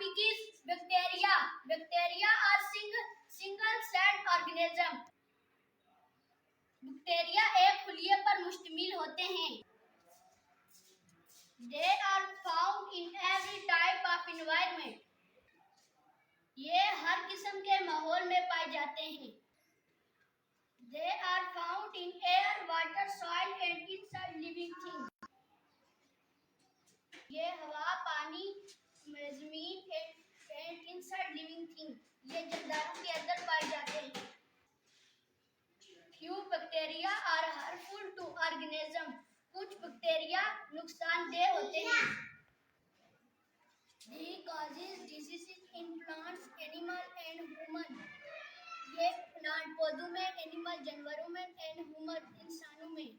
topic is bacteria. Bacteria are single-celled organism. Bacteria एक खुलिये पर मुश्तमिल होते हैं. They are found in every type of environment. ये हर किस्म के माहौल में पाए जाते हैं. They are found in air, water, soil and inside living things. ये हवा, पानी, जमीन and inside living things. ये जानदारों के अंदर पाए जाते हैं. Few bacteria are harmful to organism. कुछ बैक्टीरिया नुकसानदेह होते हैं. They causes diseases in plants, animal and human. ये प्लांट पौधों में, एनिमल जानवरों में एंड ह्यूमन इंसानों में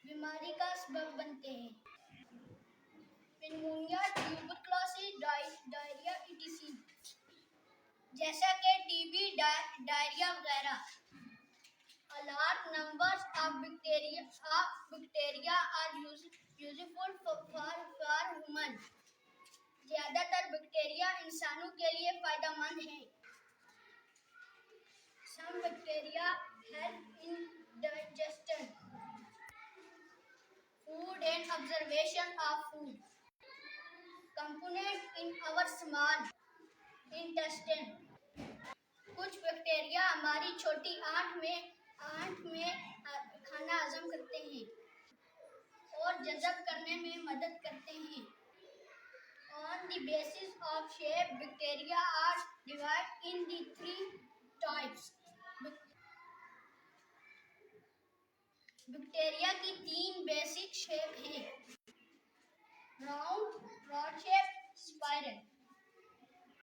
बीमारी का सबब बनते हैं. Pneumonia, tuberculosis, diarrhoea etc. जैसा कि टीबी, डायरिया वगैरह. A large numbers of bacteria are useful for human. ज्यादातर बैक्टीरिया इंसानों के लिए फायदेमंद हैं. Some bacteria help in digestion, food and absorption of food. Component in our small intestine. कुछ बैक्टीरिया हमारी छोटी आंत में खाना हजम करते हैं और जज़ब करने में मदद करते हैं. On the basis of shape, bacteria are divided in the 3 types. Bacteria की 3 बेसिक शेप हैं. Round, rod shape